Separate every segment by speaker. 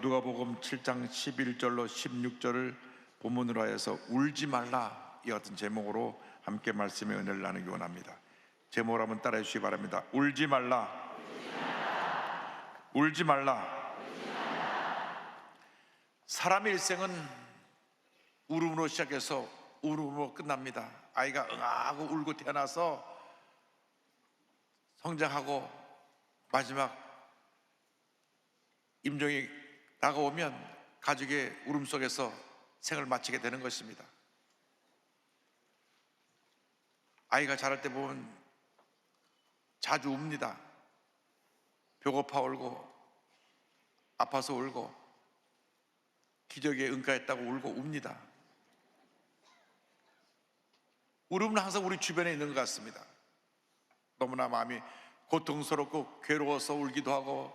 Speaker 1: 누가복음 7장 11절로 16절을 본문으로 하여서 울지 말라, 이 같은 제목으로 함께 말씀의 은혜를 나누기 원합니다. 제목을 한번 따라해 주시기 바랍니다. 울지 말라, 울지 말라. 사람의 일생은 울음으로 시작해서 울음으로 끝납니다. 아이가 응하고 울고 태어나서 성장하고 마지막 임종이 다가오면 가족의 울음 속에서 생을 마치게 되는 것입니다. 아이가 자랄 때 보면 자주 웁니다. 배고파 울고, 아파서 울고, 기적에 응가했다고 울고 웁니다. 울음은 항상 우리 주변에 있는 것 같습니다. 너무나 마음이 고통스럽고 괴로워서 울기도 하고,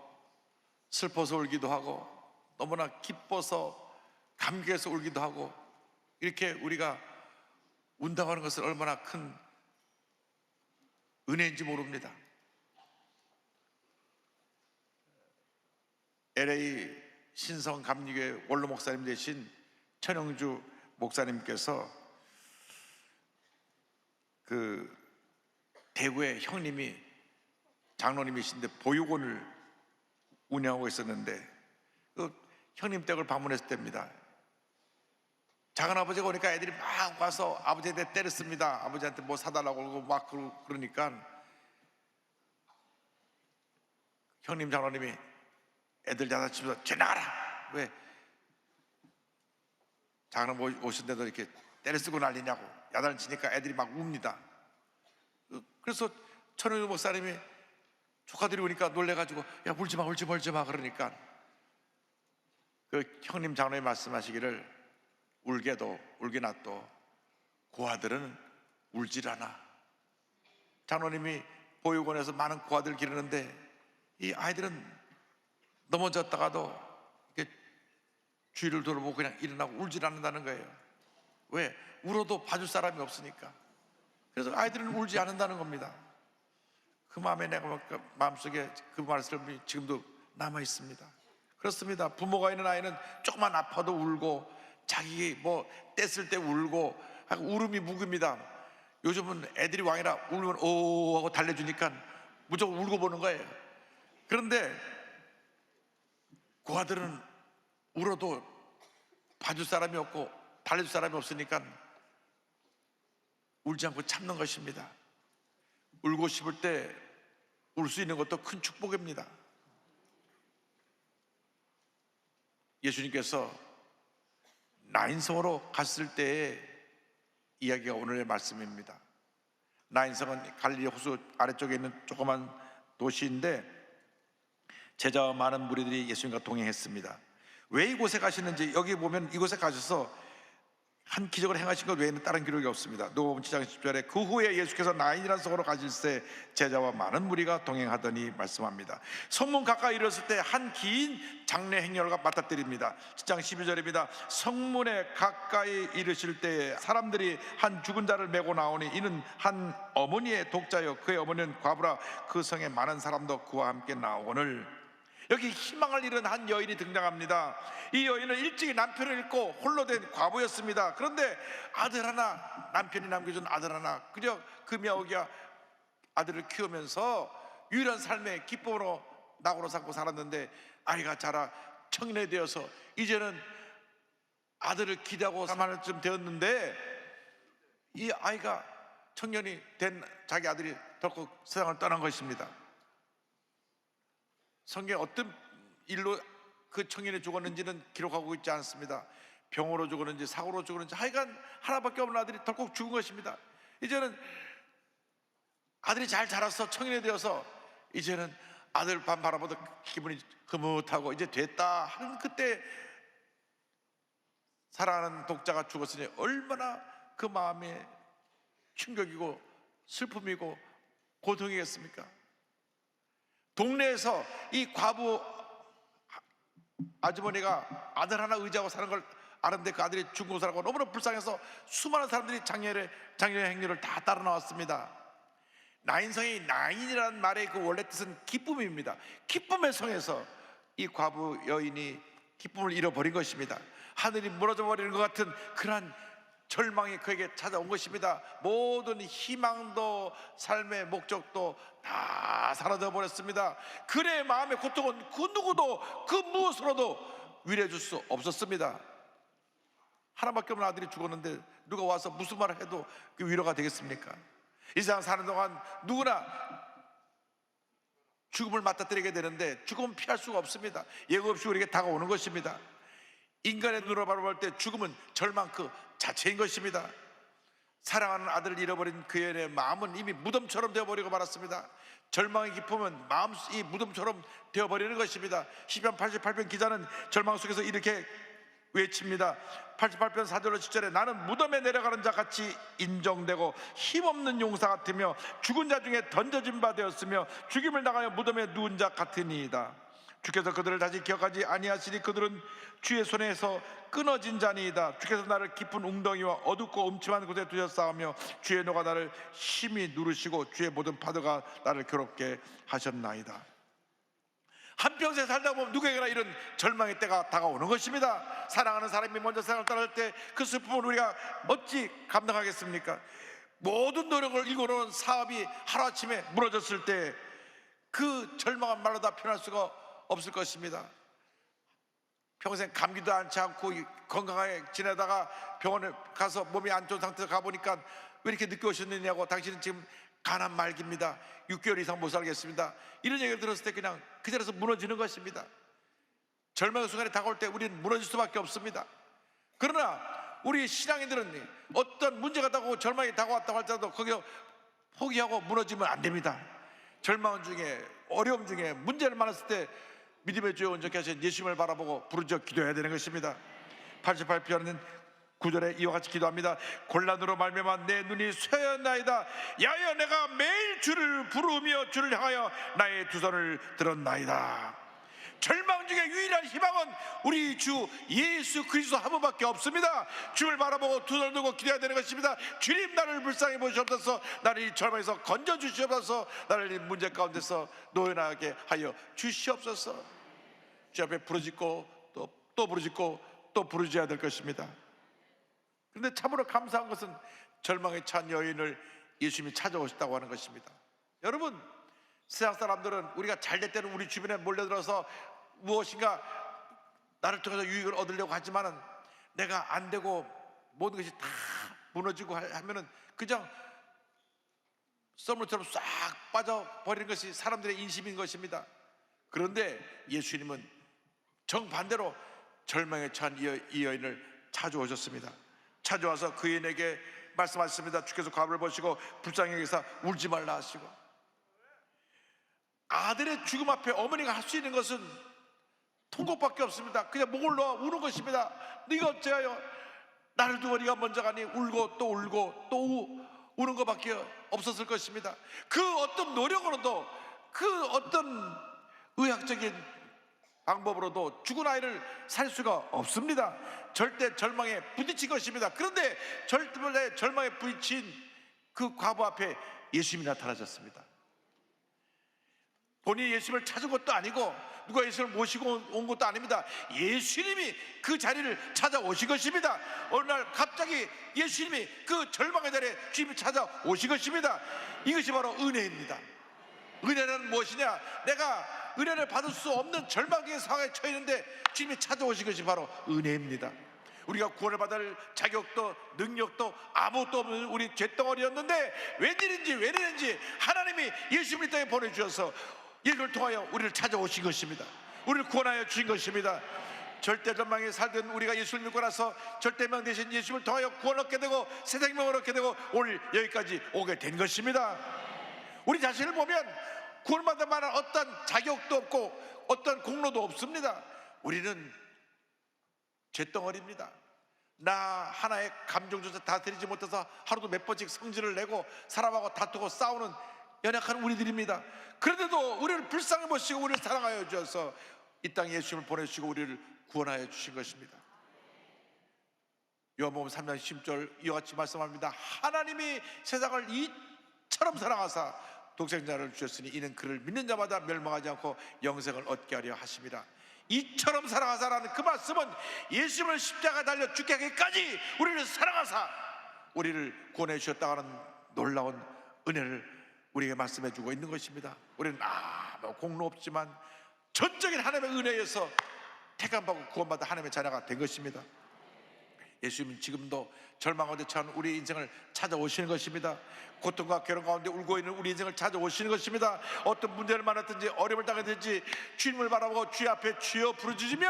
Speaker 1: 슬퍼서 울기도 하고, 너무나 기뻐서 감격해서 울기도 하고, 이렇게 우리가 운다고 하는 것은 얼마나 큰 은혜인지 모릅니다. LA 신성 감리교회 원로 목사님 되신 천영주 목사님께서 그 대구의 형님이 장로님이신데 보육원을 운영하고 있었는데 그 형님 댁을 방문했을 때입니다. 작은 아버지가 오니까 애들이 막 와서 아버지한테 때렸습니다. 아버지한테 뭐 사달라고 그러고 막 그러니까 형님 장로님이 애들 야단치면서 지나가라, 왜 작은 아버지 오신데도 이렇게 때려 쓰고 난리냐고 야단을 치니까 애들이 막 웁니다. 그래서 천영주 목사님이 조카들이 오니까 놀래가지고 야 울지마 울지마 울지마 그러니까 그 형님 장로님 말씀하시기를 울게도 울게 놔도 고아들은 울질 않아. 장로님이 보육원에서 많은 고아들 기르는데 이 아이들은 넘어졌다가도 이렇게 주위를 돌아보고 그냥 일어나고 울질 않는다는 거예요. 왜? 울어도 봐줄 사람이 없으니까. 그래서 아이들은 울지 않는다는 겁니다. 그 마음에 내가 마음속에 그 말씀이 지금도 남아 있습니다. 그렇습니다. 부모가 있는 아이는 조금만 아파도 울고, 자기 뭐 뗐을 때 울고, 울음이 묵입니다. 요즘은 애들이 왕이라 울면 오 하고 달래주니까 무조건 울고 보는 거예요. 그런데 고아들은 울어도 봐줄 사람이 없고 달래줄 사람이 없으니까 울지 않고 참는 것입니다. 울고 싶을 때 울 수 있는 것도 큰 축복입니다. 예수님께서 나인성으로 갔을 때의 이야기가 오늘의 말씀입니다. 나인성은 갈릴리 호수 아래쪽에 있는 조그만 도시인데 제자와 많은 무리들이 예수님과 동행했습니다. 왜 이곳에 가시는지, 여기 보면 이곳에 가셔서 한 기적을 행하신 것 외에는 다른 기록이 없습니다. 누가복음 7장 10절에 그 후에 예수께서 나인이라는 성으로 가실새 제자와 많은 무리가 동행하더니 말씀합니다. 성문 가까이 이르렀을 때 한 긴 장례 행렬가 맞닥뜨립니다. 7장 12절입니다. 성문에 가까이 이르실 때 사람들이 한 죽은 자를 메고 나오니 이는 한 어머니의 독자여 그의 어머니는 과부라 그 성에 많은 사람도 그와 함께 나오거늘. 여기 희망을 잃은 한 여인이 등장합니다. 이 여인은 일찍이 남편을 잃고 홀로 된 과부였습니다. 그런데 아들 하나, 남편이 남겨준 아들 하나, 그저 금여기야 아들을 키우면서 유일한 삶의 기쁨으로 낙으로 삼고 살았는데 아이가 자라 청년이 되어서 이제는 아들을 기대하고 3년쯤 되었는데 이 아이가 청년이 된 자기 아들이 덜컥 세상을 떠난 것입니다. 성경에 어떤 일로 그 청년이 죽었는지는 기록하고 있지 않습니다. 병으로 죽었는지 사고로 죽었는지 하여간 하나밖에 없는 아들이 덜컥 죽은 것입니다. 이제는 아들이 잘 자라서 청년이 되어서 이제는 아들 밤 바라보다 기분이 흐뭇하고 이제 됐다 하는 그때 사랑하는 독자가 죽었으니 얼마나 그 마음에 충격이고 슬픔이고 고통이겠습니까? 동네에서 이 과부 아주머니가 아들 하나 의지하고 사는 걸 아는데 그 아들이 죽은 것을 알고 너무나 불쌍해서 수많은 사람들이 장례 행렬을 다 따라 나왔습니다. 나인성이 나인이라는 말의 그 원래 뜻은 기쁨입니다. 기쁨의 성에서 이 과부 여인이 기쁨을 잃어버린 것입니다. 하늘이 무너져 버리는 것 같은 그러한 절망이 그에게 찾아온 것입니다. 모든 희망도 삶의 목적도 다 사라져 버렸습니다. 그의 마음의 고통은 그 누구도 그 무엇으로도 위로해 줄 수 없었습니다. 하나밖에 없는 아들이 죽었는데 누가 와서 무슨 말을 해도 그 위로가 되겠습니까? 이 세상 사는 동안 누구나 죽음을 맞닥뜨리게 되는데 죽음은 피할 수가 없습니다. 예고 없이 우리에게 다가오는 것입니다. 인간의 눈으로 바라볼 때 죽음은 절망 그 자체인 것입니다. 사랑하는 아들을 잃어버린 그의 마음은 이미 무덤처럼 되어버리고 말았습니다. 절망의 기쁨은 마음이 무덤처럼 되어버리는 것입니다. 시편 88편 기자는 절망 속에서 이렇게 외칩니다. 88편 4절로 10절에 나는 무덤에 내려가는 자 같이 인정되고 힘없는 용사 같으며 죽은 자 중에 던져진 바 되었으며 죽임을 당하여 무덤에 누운 자 같으니이다. 주께서 그들을 다시 기억하지 아니하시니 그들은 주의 손에서 끊어진 자니이다. 주께서 나를 깊은 웅덩이와 어둡고 음침한 곳에 두셨사오며 주의 노가 나를 심히 누르시고 주의 모든 파도가 나를 괴롭게 하셨나이다. 한평생 살다 보면 누구에게나 이런 절망의 때가 다가오는 것입니다. 사랑하는 사람이 먼저 세상을 떠날 때 그 슬픔을 우리가 어찌 감당하겠습니까? 모든 노력을 이루어놓은 사업이 하루아침에 무너졌을 때 그 절망한 말로 다 표현할 수가 없을 것입니다. 평생 감기도 않지 않고 건강하게 지내다가 병원에 가서 몸이 안 좋은 상태에서 가보니까 왜 이렇게 늦게 오셨느냐고, 당신은 지금 가난 말기입니다, 6개월 이상 못 살겠습니다, 이런 얘기를 들었을 때 그냥 그 자리에서 무너지는 것입니다. 절망의 순간이 다가올 때 우리는 무너질 수밖에 없습니다. 그러나 우리 신앙인들은 어떤 문제가 다가오고 절망이 다가왔다고 할지라도 거기서 포기하고 무너지면 안 됩니다. 절망 중에, 어려움 중에, 문제를 만났을 때 믿음의 주여 온전케 하신 예수님을 바라보고 부르짖어 기도해야 되는 것입니다. 88편은 9절에 이와 같이 기도합니다. 곤란으로 말미암아 내 눈이 쇠였나이다. 야여 내가 매일 주를 부르며 주를 향하여 나의 두 손을 들었나이다. 절망 중에 유일한 희망은 우리 주 예수 그리스도 한 분밖에 없습니다. 주를 바라보고 두 손을 들고 기도해야 되는 것입니다. 주님 나를 불쌍히 보시옵소서. 나를 이 절망에서 건져주시옵소서. 나를 이 문제 가운데서 노연하게 하여 주시옵소서. 주 앞에 부르짖고 또 부르짖고 또 부르짖어야 될 것입니다. 그런데 참으로 감사한 것은 절망에 찬 여인을 예수님이 찾아오셨다고 하는 것입니다. 여러분, 세상 사람들은 우리가 잘 될 때는 우리 주변에 몰려들어서 무엇인가 나를 통해서 유익을 얻으려고 하지만은 내가 안 되고 모든 것이 다 무너지고 하면은 그냥 썰물처럼 싹 빠져버리는 것이 사람들의 인심인 것입니다. 그런데 예수님은 정반대로 절망에 찬 이 여인을 찾아오셨습니다. 찾아와서 그 여인에게 말씀하셨습니다. 주께서 과부를 보시고 불쌍히 여기사 울지 말라 하시고, 아들의 죽음 앞에 어머니가 할 수 있는 것은 통곡밖에 없습니다. 그냥 목을 놓아 우는 것입니다. 네가 어찌하여 나를 두고 네가 먼저 가니, 울고 또 우는 것밖에 없었을 것입니다. 그 어떤 노력으로도, 그 어떤 의학적인 방법으로도 죽은 아이를 살 수가 없습니다. 절대 절망에 부딪힌 것입니다. 그런데 절대 절망에 부딪힌 그 과부 앞에 예수님이 나타나셨습니다. 본인이 예수님을 찾은 것도 아니고 누가 예수님을 모시고 온 것도 아닙니다. 예수님이 그 자리를 찾아오신 것입니다. 어느 날 갑자기 예수님이 그 절망의 자리에 주님이 찾아오신 것입니다. 이것이 바로 은혜입니다. 은혜는 무엇이냐? 내가 은혜를 받을 수 없는 절망적인 상황에 처해 있는데 주님이 찾아오신 것이 바로 은혜입니다. 우리가 구원을 받을 자격도 능력도 아무것도 없는 우리 쇳덩어리였는데 웬일인지 하나님이 예수님을 이 땅에 보내주셔서 예수를 통하여 우리를 찾아오신 것입니다. 우리를 구원하여 주신 것입니다. 절대절망에 살던 우리가 예수를 믿고 나서 절대명 대신 예수를 통하여 구원 얻게 되고 새 생명을 얻게 되고 오늘 여기까지 오게 된 것입니다. 우리 자신을 보면 구원받을 만한 어떤 자격도 없고 어떤 공로도 없습니다. 우리는 쇳덩어리입니다. 나 하나의 감정조차 다스리지 못해서 하루도 몇 번씩 성질을 내고 사람하고 다투고 싸우는 연약한 우리들입니다. 그런데도 우리를 불쌍히 보시고 우리를 사랑하여 주셔서 이 땅에 예수님을 보내주시고 우리를 구원하여 주신 것입니다. 요한복음 3장 10절 이와 같이 말씀합니다. 하나님이 세상을 이처럼 사랑하사 독생자를 주셨으니 이는 그를 믿는 자마다 멸망하지 않고 영생을 얻게 하려 하심이라. 이처럼 사랑하사라는 그 말씀은 예수님을 십자가 달려 죽게 하기까지 우리를 사랑하사 우리를 구원해 주셨다고 하는 놀라운 은혜를 우리에게 말씀해 주고 있는 것입니다. 우리는 아무 공로 없지만 전적인 하나님의 은혜에서 택함받고 구원받아 하나님의 자녀가 된 것입니다. 예수님은 지금도 절망 가운데 처한 우리 인생을 찾아오시는 것입니다. 고통과 괴로움 가운데 울고 있는 우리 인생을 찾아오시는 것입니다. 어떤 문제를 만났든지 어려움을 당하든지 주님을 바라보고 주의 앞에 주여 부르짖으면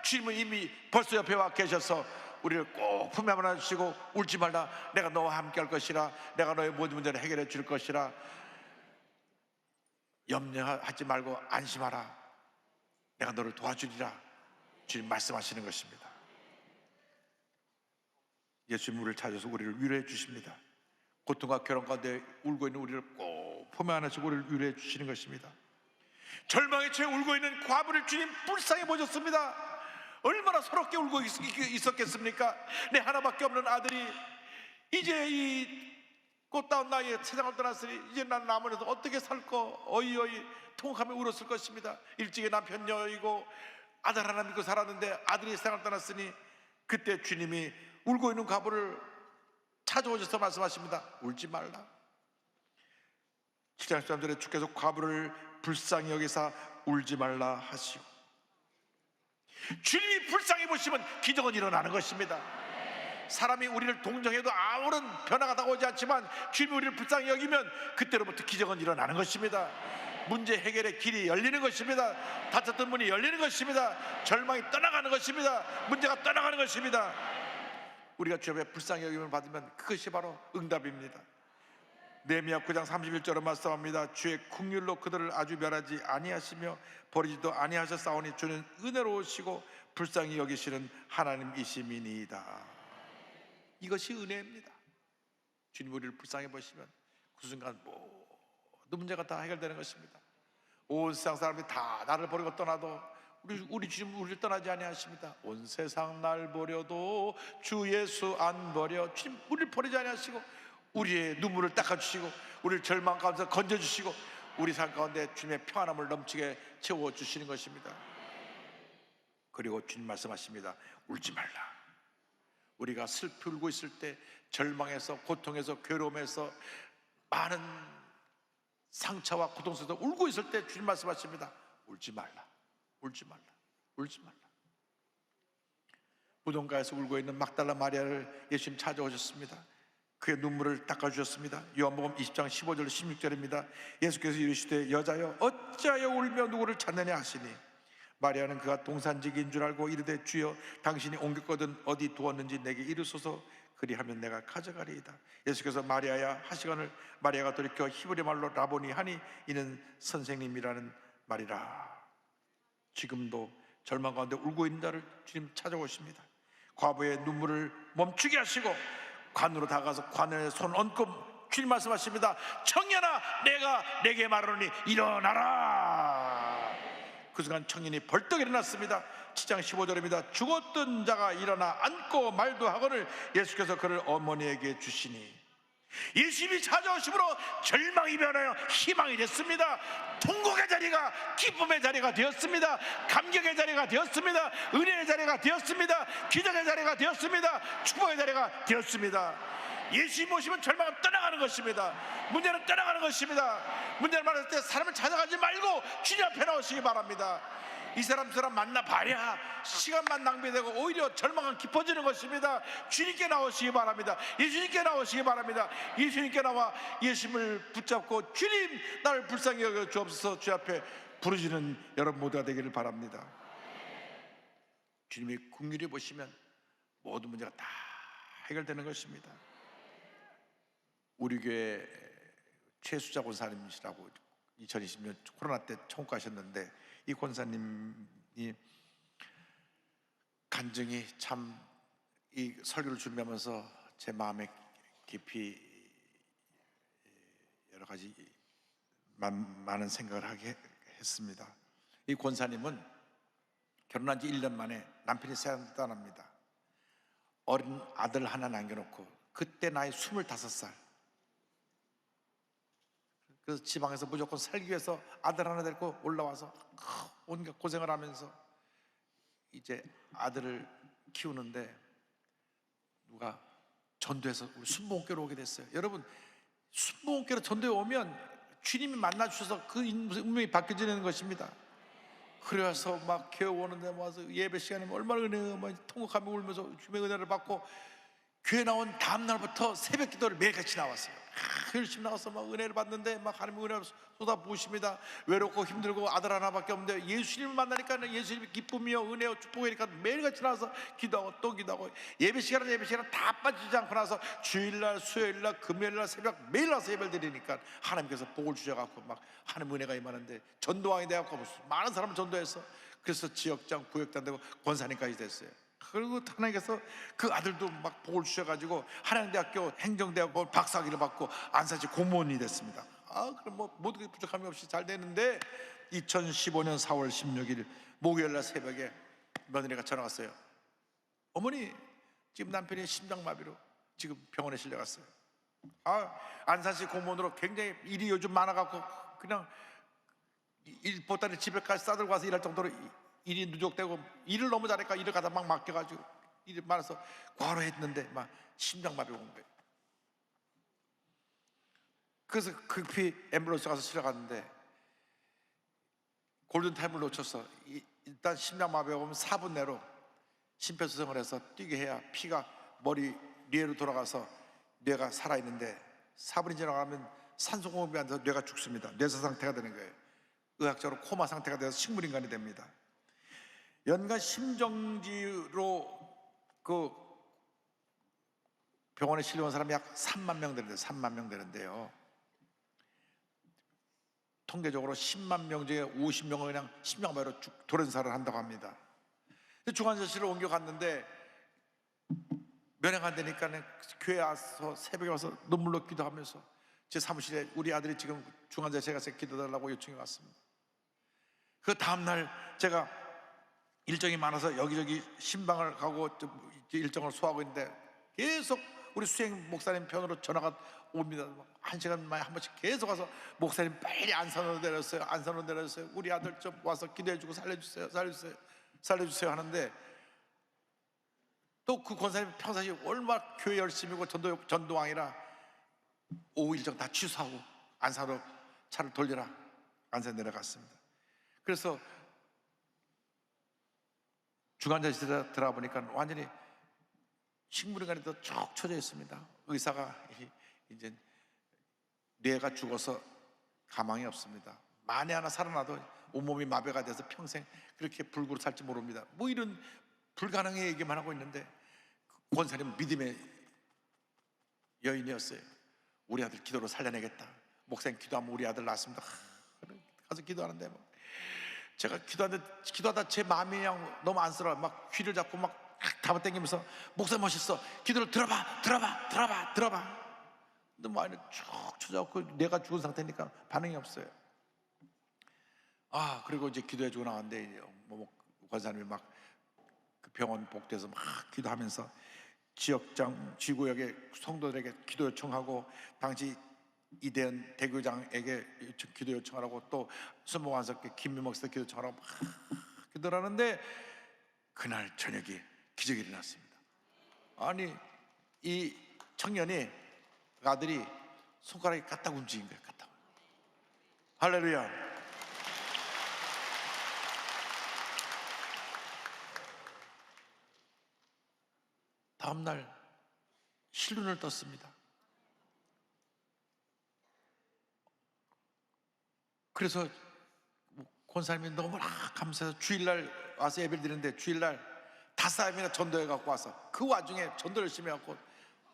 Speaker 1: 주님은 이미 벌써 옆에 와 계셔서 우리를 꼭 품에 안아주시고 울지 말라, 내가 너와 함께 할 것이라, 내가 너의 모든 문제를 해결해 줄 것이라, 염려하지 말고 안심하라, 내가 너를 도와주리라 주님 말씀하시는 것입니다. 예수님 우리를 찾아서 우리를 위로해 주십니다. 고통과 괴로움 가운데 울고 있는 우리를 꼭 품에 안으시고 우리를 위로해 주시는 것입니다. 절망에 처해 울고 있는 과부를 주님 불쌍히 보셨습니다. 얼마나 서럽게 울고 있었겠습니까? 내 하나밖에 없는 아들이 이제 이 꽃다운 나이에 세상을 떠났으니 이제 난 남원에서 어떻게 살거 어이어이 통곡하며 울었을 것입니다. 일찍이 남편 여이고 아들 하나 믿고 살았는데 아들이 세상을 떠났으니 그때 주님이 울고 있는 과부를 찾아오셔서 말씀하십니다. 울지 말라. 7장 13절에 주께서 과부를 불쌍히 여기사 울지 말라 하시고, 주님이 불쌍히 보시면 기적은 일어나는 것입니다. 사람이 우리를 동정해도 아무런 변화가 다가오지 않지만 주님이 우리를 불쌍히 여기면 그때로부터 기적은 일어나는 것입니다. 문제 해결의 길이 열리는 것입니다. 닫혔던 문이 열리는 것입니다. 절망이 떠나가는 것입니다. 문제가 떠나가는 것입니다. 우리가 주 앞에 불쌍히 여김을 받으면 그것이 바로 응답입니다. 느헤미야 9장 31절로 말씀합니다. 주의 긍휼로 그들을 아주 멸하지 아니하시며 버리지도 아니하셨사오니 주는 은혜로우시고 불쌍히 여기시는 하나님이심이니이다. 이것이 은혜입니다. 주님 우리를 불쌍히 보시면 그 순간 모든 문제가 다 해결되는 것입니다. 온 세상 사람들이 다 나를 버리고 떠나도 우리 주님 우리를 떠나지 아니하십니다. 온 세상 날 버려도 주 예수 안 버려. 주님 우리를 버리지 아니하시고 우리의 눈물을 닦아주시고 우리를 절망 가운데서 건져주시고 우리 삶 가운데 주님의 평안함을 넘치게 채워주시는 것입니다. 그리고 주님 말씀하십니다. 울지 말라. 우리가 슬피 울고 있을 때 절망에서 고통에서 괴로움에서 많은 상처와 고통 속에서 울고 있을 때 주님 말씀하십니다. 울지 말라. 울지 말라. 울지 말라. 무덤가에서 울고 있는 막달라 마리아를 예수님 찾아오셨습니다. 그의 눈물을 닦아주셨습니다. 요한복음 20장 15절 16절입니다 예수께서 이르시되 여자여 어찌하여 울며 누구를 찾느냐 하시니 마리아는 그가 동산지기인 줄 알고 이르되 주여 당신이 옮겼거든 어디 두었는지 내게 이르소서 그리하면 내가 가져가리이다. 예수께서 마리아야 하시거늘 마리아가 돌이켜 히브리 말로 라보니 하니 이는 선생님이라는 말이라. 지금도 절망 가운데 울고 있는 자를 주님 찾아오십니다. 과부의 눈물을 멈추게 하시고 관으로 다가가서 관에 손 얹고 주님 말씀하십니다. 청년아 내가 내게 말하노니 일어나라. 그 순간 청년이 벌떡 일어났습니다. 7장 15절입니다 죽었던 자가 일어나 앉고 말도 하거늘 예수께서 그를 어머니에게 주시니 예수님이 찾아오심으로 절망이 변하여 희망이 됐습니다. 통곡의 자리가 기쁨의 자리가 되었습니다. 감격의 자리가 되었습니다. 은혜의 자리가 되었습니다. 기적의 자리가 되었습니다. 축복의 자리가 되었습니다. 예수님 오시면 절망은 떠나가는 것입니다. 문제는 떠나가는 것입니다. 문제를 만났을 때 사람을 찾아가지 말고 주님 앞에 나오시기 바랍니다. 이 사람 만나봐야 시간만 낭비되고 오히려 절망은 깊어지는 것입니다. 주님께 나오시기 바랍니다. 예수님께 나오시기 바랍니다. 예수님께 나와 예수님을 붙잡고 주님 나를 불쌍히 여겨 주옵소서 주 앞에 부르짖는 여러분 모두가 되기를 바랍니다. 주님이 긍휼히 보시면 모든 문제가 다 해결되는 것입니다. 우리 교회 최수자 권사님이시라고 2020년 코로나 때 천국 가셨는데 이 권사님이 간증이 참 이 설교를 준비하면서 제 마음에 깊이 여러 가지 많은 생각을 하게 했습니다. 이 권사님은 결혼한 지 1년 만에 남편이 세상을 떠납니다. 어린 아들 하나 남겨놓고 그때 나이 25살. 그래서 지방에서 무조건 살기 위해서 아들 하나 데리고 올라와서 온갖 고생을 하면서 이제 아들을 키우는데 누가 전도해서 우리 순복음교로 오게 됐어요. 여러분, 순복음교로 전도에 오면 주님이 만나 주셔서 그 운명이 바뀌어지는 것입니다. 그래서 막 교회 오는데 와서 예배 시간에 얼마나 은혜가 통곡하며 울면서 주님의 은혜를 받고, 교회 나온 다음 날부터 새벽 기도를 매일같이 나왔어요. 열심히 나가서 막 은혜를 받는데 막 하나님의 은혜를 쏟아부으십니다. 외롭고 힘들고 아들 하나밖에 없는데 예수님을 만나니까 예수님의 기쁨이요 은혜요 축복이니까 매일같이 나와서 기도하고 또 기도하고, 예배 시간은 다 빠지지 않고 나서 주일날 수요일날 금요일날 새벽 매일 와서 예배를 드리니까 하나님께서 복을 주셔갖고 막 하나님 은혜가 임하는데 전도왕이 돼갖고 많은 사람을 전도해서, 그래서 지역장 부역장 되고 권사님까지 됐어요. 그리고 하나님께서 그 아들도 막 복을 주셔가지고 한양대학교 행정대학원 박사학위를 받고 안산시 공무원이 됐습니다. 그럼 뭐 모든 게 부족함이 없이 잘 되는데 2015년 4월 16일 목요일날 새벽에 며느리가 전화 왔어요. 어머니, 지금 남편이 심장마비로 지금 병원에 실려갔어요. 안산시 공무원으로 굉장히 일이 요즘 많아갖고 그냥 일 보따리 집에까지 싸들고 와서 일할 정도로 일이 누적되고, 일을 너무 잘하니까 일을 갖다 막 맡겨가지고 일이 많아서 과로했는데 막 심장마비 온 거예요. 그래서 급히 앰뷸런스 가서 실어갔는데 골든타임을 놓쳐서 일단 심장마비가 오면 4분 내로 심폐소생을 해서 뛰게 해야 피가 머리 뇌로 돌아가서 뇌가 살아있는데 4분이 지나가면 산소공급이 안 돼서 뇌가 죽습니다. 뇌사 상태가 되는 거예요. 의학적으로 코마 상태가 돼서 식물인간이 됩니다. 연간 심정지로 그 병원에 실려온 사람이 약 3만 명 되는데 3만 명 되는데요, 통계적으로 10만 명 중에 50명은 그냥 심장마비로 돌연사를 한다고 합니다. 중환자실을 옮겨갔는데 면회가 안 되니까 교회 와서 새벽에 와서 눈물로 기도하면서 제 사무실에 우리 아들이 지금 중환자실에 가서 기도달라고 요청이 왔습니다. 그 다음날 제가 일정이 많아서 여기저기 신방을 가고 일정을 소화하고 있는데 계속 우리 수행 목사님 편으로 전화가 옵니다. 1시간 만에 한 번씩 계속 와서 목사님 빨리 안산으로 내렸어요. 안산으로 내렸어요. 우리 아들 좀 와서 기도해주고 살려주세요 하는데, 또 그 권사님 평상시 얼마나 교회 열심히고 전도왕이라 오후 일정 다 취소하고 안산으로 차를 돌리라 안산 내려갔습니다. 그래서 중환자실에 들어가 보니까 완전히 식물인간이 더 쭉 쳐져 있습니다. 의사가 이제 뇌가 죽어서 가망이 없습니다. 만에 하나 살아나도 온몸이 마비가 돼서 평생 그렇게 불구로 살지 모릅니다. 뭐 이런 불가능한 얘기만 하고 있는데 권사님은 믿음의 여인이었어요. 우리 아들 기도로 살려내겠다. 목사님 기도하면 우리 아들 낳습니다. 가서 기도하는데 제가 기도하다 제 마음이 그냥 너무 안쓰러워요. 막 귀를 잡고 막 잡아당기면서 목사님 멋있어, 기도를 들어봐. 근데 뭐 안에 쭉 쳐져갖고 뇌가 죽은 상태니까 반응이 없어요. 그리고 이제 기도해주고 나왔는데 권사님이 막 그 병원 복도에서 막 기도하면서 지역장 지구역의 성도들에게 기도 요청하고, 당시 이대현 대교장에게 기도 요청하라고, 또 순복안석교 김미 목사 기도 요청하라고 막 기도를 하는데 그날 저녁에 기적이 일어났습니다. 아니, 이 청년이 아들이 손가락이 까딱 움직인 거예요. 까딱. 할렐루야. 다음날 실눈을 떴습니다. 그래서 권사님이 너무나 감사해서 주일날 와서 예배를 드리는데 주일날 5사람이나 전도해 갖고 와서 그 와중에 전도 열심히 해갖고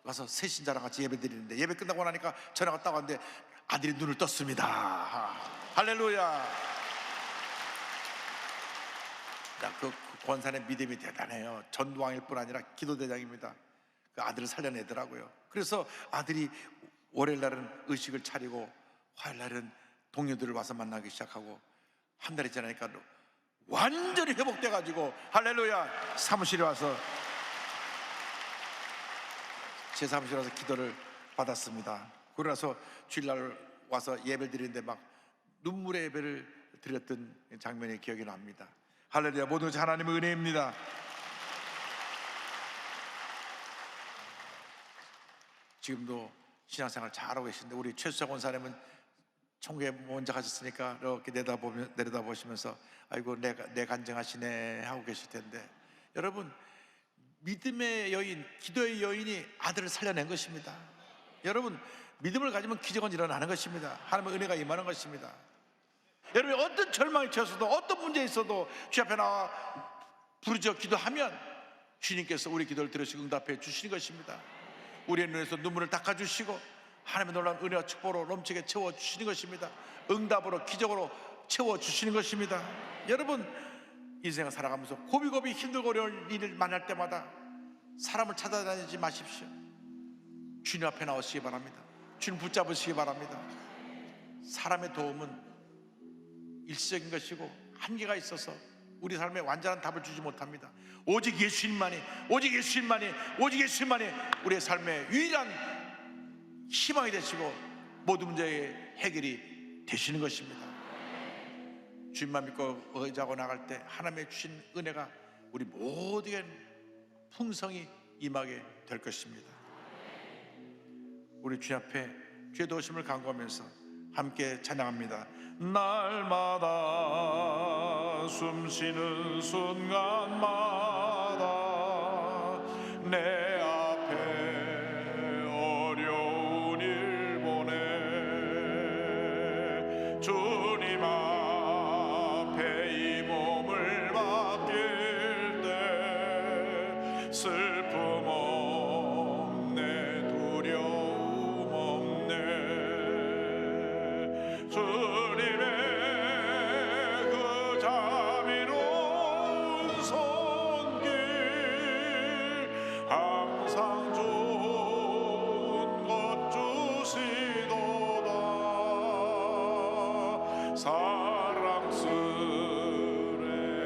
Speaker 1: 와서 새신자랑 같이 예배 드리는데, 예배 끝나고 나니까 전화가 딱 왔는데 아들이 눈을 떴습니다. 할렐루야. 그 권사의 믿음이 대단해요. 전도왕일 뿐 아니라 기도대장입니다. 그 아들을 살려내더라고요. 그래서 아들이 월요일날은 의식을 차리고 화요일날은 동료들을 와서 만나기 시작하고, 한 달이 지나니까 완전히 회복돼가지고 할렐루야, 사무실에 와서 제 사무실에 와서 기도를 받았습니다. 그러나서 주일날 와서 예배를 드리는데 막 눈물의 예배를 드렸던 장면이 기억이 납니다. 할렐루야. 모든 것이 하나님의 은혜입니다. 지금도 신앙생활 잘하고 계신데 우리 최수정 원사님은 천국에 먼저 가셨으니까 이렇게 내려다보시면서 아이고 내 간증하시네 하고 계실 텐데, 여러분, 믿음의 여인, 기도의 여인이 아들을 살려낸 것입니다. 여러분, 믿음을 가지면 기적은 일어나는 것입니다. 하나님의 은혜가 임하는 것입니다. 여러분이 어떤 절망에 처해서도 어떤 문제에 있어도 주 앞에 나와 부르짖어 기도하면 주님께서 우리 기도를 들으시고 응답해 주시는 것입니다. 우리의 눈에서 눈물을 닦아주시고 하나님의 놀라운 은혜와 축복으로 넘치게 채워주시는 것입니다. 응답으로 기적으로 채워주시는 것입니다. 여러분, 인생을 살아가면서 고비고비 힘들고 어려운 일을 만날 때마다 사람을 찾아다니지 마십시오. 주님 앞에 나오시기 바랍니다. 주님 붙잡으시기 바랍니다. 사람의 도움은 일시적인 것이고 한계가 있어서 우리 삶에 완전한 답을 주지 못합니다. 오직 예수님만이, 오직 예수님만이, 오직 예수님만이 우리의 삶의 유일한 희망이 되시고 모든 문제의 해결이 되시는 것입니다. 주님만 믿고 의지하고 나갈 때 하나님의 주신 은혜가 우리 모두에게 풍성히 임하게 될 것입니다. 우리 주님 앞에 주의 도우심을 간구하면서 함께 찬양합니다. 날마다 숨쉬는 순간마다 내 앞에 어려운 일 보내 주님 앞에 이 몸을 맡길 때 슬픔 없네, 두려움 없네. 주님의 그 자비로운 손길 항상 좋은 것 주시도다. 사랑스레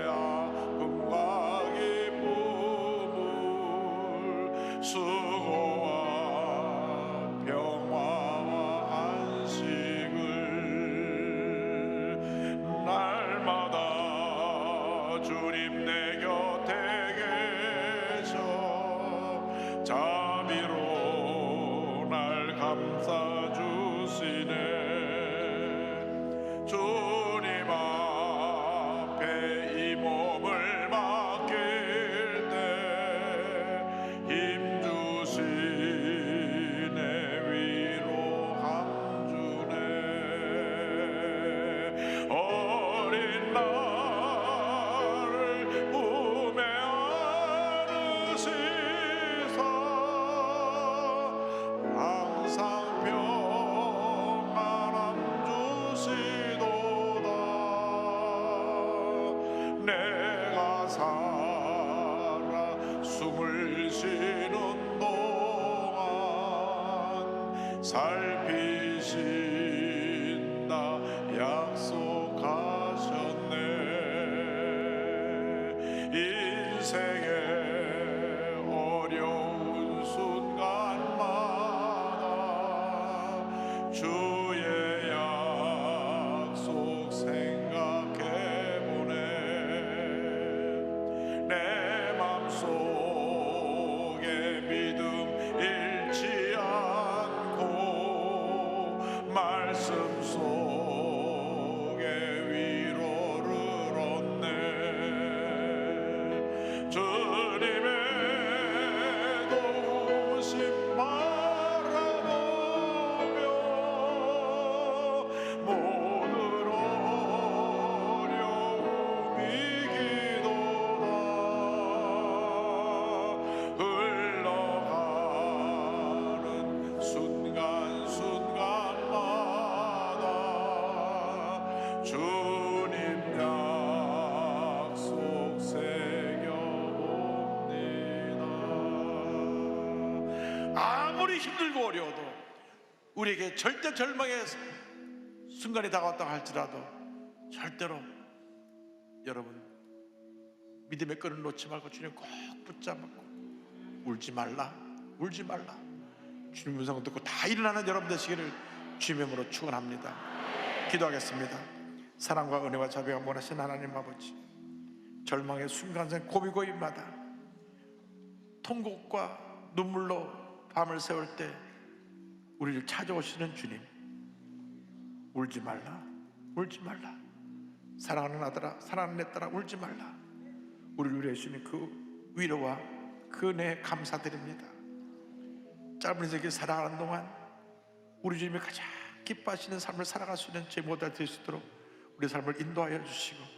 Speaker 1: 아픔과 기쁨을 수고와 평화와 안식을 날마다 주님 내 곁에 계셔 자비로 날 감싸주시네. 주님 앞에 이 몸을 맡길 때 힘주시네, 위로함 주네. 어린 나를 품에 안으시사 항상 평안함 주시도다. 내가 살아 숨을 쉬는 동안 살피신다 약속하셨네. 인생의 어려운 순간마다 주의 약속 생각해보네. 내 맘속에 믿음 잃지 않고 말씀 속에 위로를 얻네. 주님의 도우심 바라보며 모든 어려움 이기도다. 흘러가는 순간순간마다 주님 약속 새겨봅니다. 아무리 힘들고 어려워도 우리에게 절대 절망의 순간이 다가왔다고 할지라도 절대로 여러분 믿음의 끈을 놓지 말고 주님 꼭 붙잡고 울지 말라, 울지 말라. 주님 음성 듣고 다 일어나는 여러분 되시기를 주님의 이름으로 축원합니다. 기도하겠습니다. 사랑과 은혜와 자비가 원하신 하나님 아버지, 절망의 순간순간 고비고비마다 통곡과 눈물로 밤을 새울 때 우리를 찾아오시는 주님, 울지 말라, 울지 말라. 사랑하는 아들아, 사랑하는 내 딸아, 울지 말라. 우리를 위해 주시는 그 위로와 그 은혜에 감사드립니다. 짧은 인생에 살아가는 동안 우리 주님이 가장 기뻐하시는 삶을 살아갈 수 있는 제 모델 될 수 있도록 우리 삶을 인도하여 주시고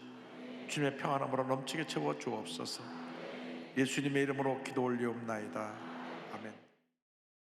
Speaker 1: 주님의 평안함으로 넘치게 채워 주옵소서. 예수님의 이름으로 기도 올리옵나이다. 아멘.